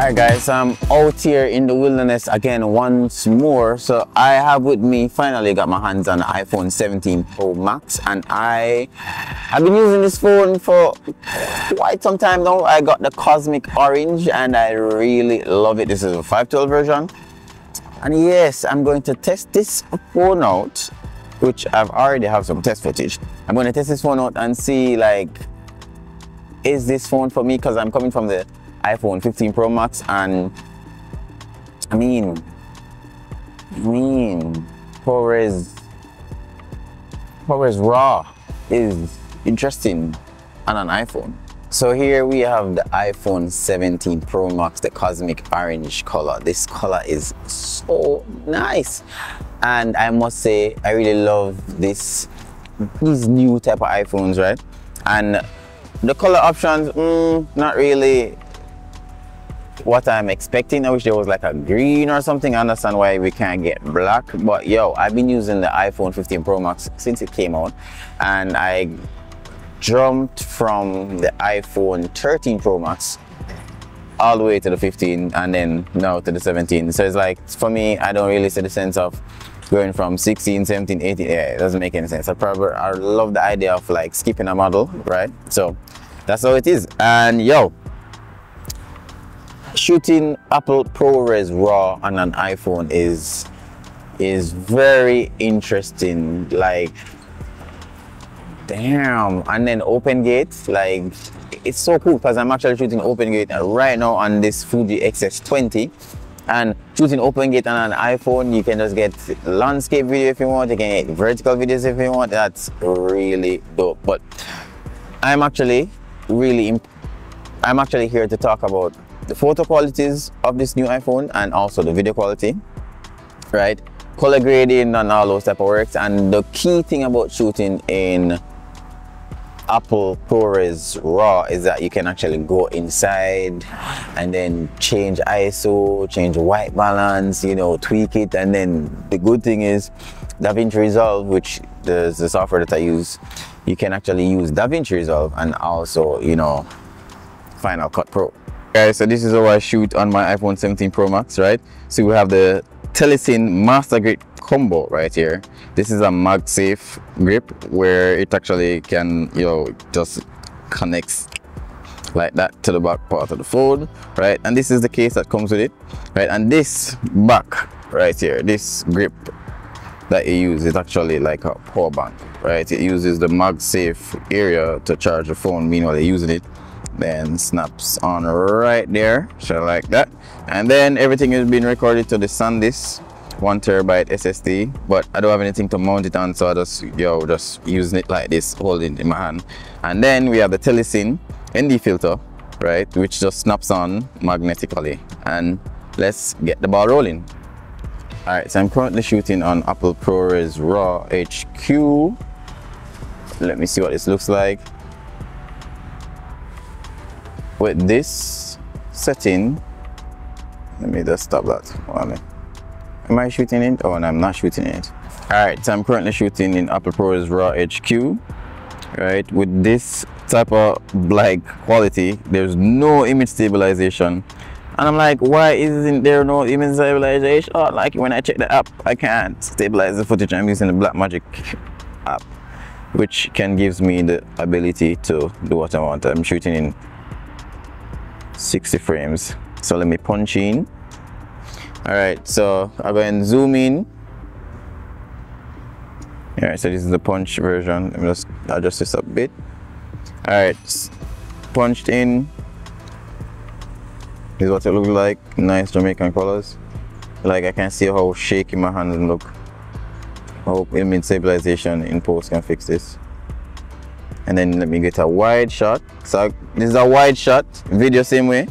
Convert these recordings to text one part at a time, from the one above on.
Alright guys, I'm out here in the wilderness again once more. So I have with me, finally got my hands on the iPhone 17 Pro Max, and I've been using this phone for quite some time now. I got the Cosmic Orange and I really love it. This is a 512 version. And yes, I'm going to test this phone out, which I've already have some test footage. I'm going to test this phone out and see, like, is this phone for me? Because I'm coming from the iPhone 15 Pro Max, and I mean ProRes RAW is interesting on an iPhone. So here we have the iPhone 17 Pro Max, the Cosmic Orange color. This color is so nice, and I must say I really love these new type of iPhones, right? And the color options, not really what I'm expecting. I wish there was like a green or something. I understand why we can't get black, but yo, I've been using the iPhone 15 Pro Max since it came out, and I jumped from the iPhone 13 Pro Max all the way to the 15 and then now to the 17. So it's like, for me, I don't really see the sense of going from 16, 17, 18. Yeah, it doesn't make any sense. I love the idea of like skipping a model, right? So that's how it is. And yo, shooting Apple ProRes RAW on an iPhone is very interesting. Like, damn. And then open gate, like, it's so cool because I'm actually shooting open gate right now on this Fuji X-S20. And shooting open gate on an iPhone, you can just get landscape video if you want, you can get vertical videos if you want. That's really dope. But I'm actually here to talk about the photo qualities of this new iPhone and also the video quality, right? Color grading and all those type of works. And the key thing about shooting in Apple ProRes RAW is that you can actually go inside and then change ISO, change white balance, you know, tweak it. And then the good thing is DaVinci Resolve, which is the software that I use, you can actually use DaVinci Resolve and also, you know, Final Cut Pro. Guys, so this is how I shoot on my iPhone 17 Pro Max, right? So we have the Telesin Master Grip combo right here. This is a MagSafe grip where it actually can, you know, just connects like that to the back part of the phone, right? And this is the case that comes with it, right? And this back right here, this grip that you use is actually like a power bank, right? It uses the MagSafe area to charge the phone meanwhile you're using it. Then snaps on right there, so like that. And then everything is being recorded to the SanDisk 1 terabyte SSD, but I don't have anything to mount it on, so I just using it like this, holding it in my hand. And then we have the Telesin ND filter, right, which just snaps on magnetically. And let's get the ball rolling. All right, so I'm currently shooting on Apple ProRes RAW HQ. Let me see what this looks like. With this setting, let me just stop that. Am I shooting it? Oh, no, I'm not shooting it. All right, so I'm currently shooting in Apple ProRes RAW HQ, right? With this type of like quality, there's no image stabilization. And I'm like, why isn't there no image stabilization? Oh, like when I check the app, I can't stabilize the footage. I'm using the Blackmagic app, which gives me the ability to do what I want. I'm shooting in 60 frames. So let me punch in. All right, so I'll go and zoom in. All right, so this is the punch version. Let me just adjust this a bit. All right, punched in. This is what it looks like. Nice Jamaican colors. Like, I can see how shaky my hands look. I hope image stabilization in post can fix this. And then let me get a wide shot. So this is a wide shot, video same way.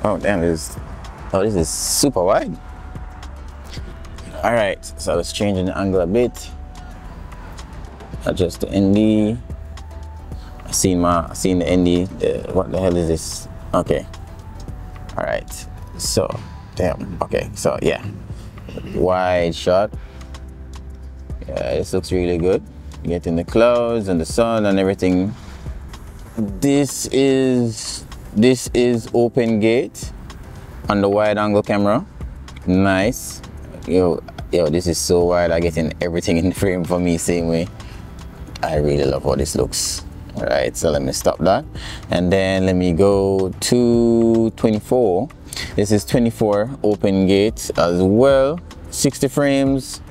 Oh damn, this is super wide. All right, so let's change the angle a bit. Adjust the ND. I seen the ND. What the hell is this? Okay. All right. So damn. Okay. So yeah, wide shot. Yeah, this looks really good. Getting the clouds and the sun and everything. This is open gate, on the wide angle camera. Nice. Yo, this is so wide. I'm getting everything in frame for me same way. I really love how this looks. All right, so let me stop that, and then let me go to 24. This is 24 open gate as well. 60 frames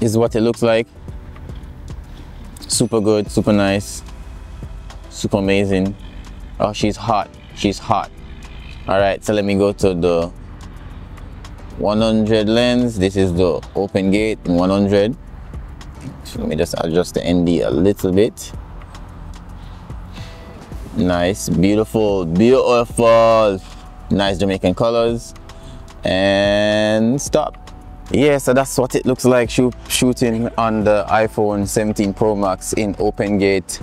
is what it looks like. Super good, super nice, super amazing. Oh, she's hot, she's hot. All right, so let me go to the 100 lens. This is the open gate in 100. So let me just adjust the ND a little bit. Nice, beautiful, beautiful. Nice Jamaican colors. And stop. Yeah, so that's what it looks like shooting on the iPhone 17 Pro Max in open gate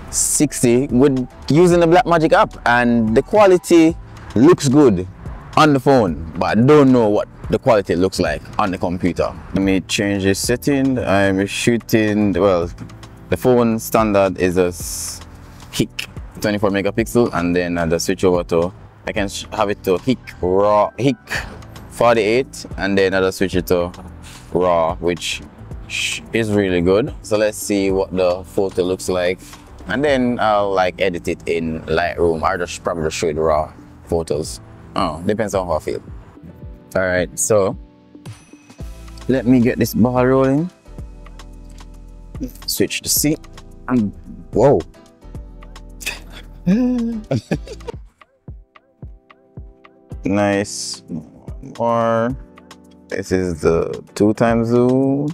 60 with using the Blackmagic app, and the quality looks good on the phone, but I don't know what the quality looks like on the computer. Let me change the setting. I'm shooting, well, the phone standard is a HIC 24 megapixel, and then I just switch over to, I can have it to HIC 48, and then I just switch it to RAW, which is really good. So let's see what the photo looks like, and then I'll like edit it in Lightroom, or just probably show it raw photos. Oh, depends on how I feel. All right, so let me get this ball rolling. Switch the seat, and whoa. Nice. More. This is the 2x zoom,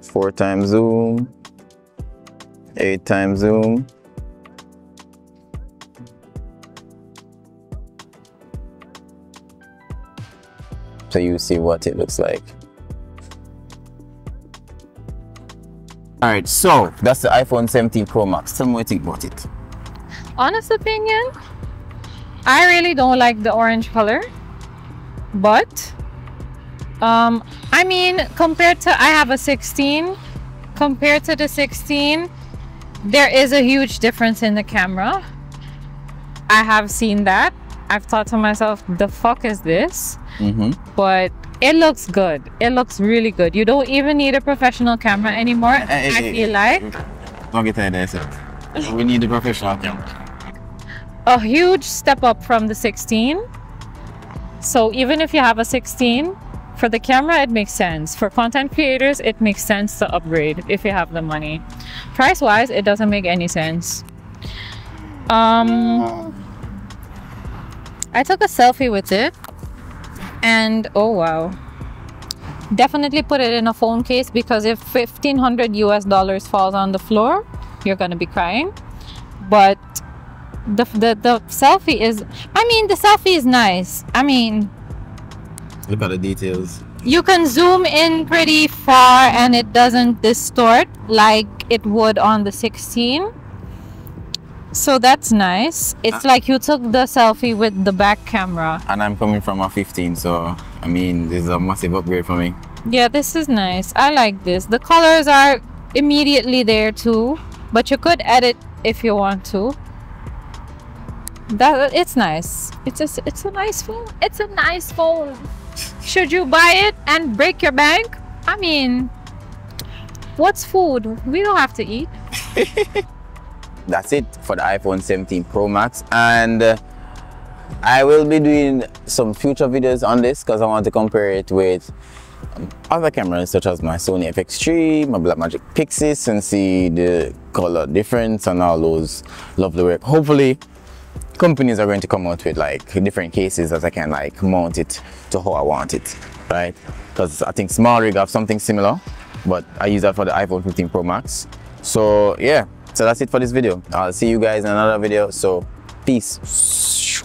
4x zoom, 8x zoom. So you see what it looks like. All right, so that's the iPhone 17 Pro Max. Tell me what you think about it. Honest opinion, I really don't like the orange color, but I mean, compared to, I have a 16, compared to the 16, there is a huge difference in the camera. I have seen that. I've thought to myself, the fuck is this? But it looks good. It looks really good. You don't even need a professional camera anymore. I feel like. Don't get that answer. We need a professional camera. A huge step up from the 16. So even if you have a 16, for the camera it makes sense. For content creators, it makes sense to upgrade if you have the money. Price wise, it doesn't make any sense. I took a selfie with it, and oh wow, definitely put it in a phone case, because if $1,500 US falls on the floor, you're gonna be crying. But the selfie is, I mean, the selfie is nice. I mean, look at the details. You can zoom in pretty far and it doesn't distort like it would on the 16. So that's nice. It's like you took the selfie with the back camera. And I'm coming from a 15, so I mean, this is a massive upgrade for me. Yeah, this is nice. I like this. The colors are immediately there too, but you could edit if you want to. It's nice. It's a nice phone. It's a nice phone. Should you buy it and break your bank? I mean, what's food? We don't have to eat. That's it for the iPhone 17 Pro Max, and I will be doing some future videos on this because I want to compare it with other cameras such as my Sony FX3, my Blackmagic PYXIS, and see the color difference and all those lovely work. Hopefully companies are going to come out with like different cases that I can like mount it to how I want it, right? Because I think SmallRig have something similar, but I use that for the iPhone 15 Pro Max. So yeah, so that's it for this video. I'll see you guys in another video, so peace.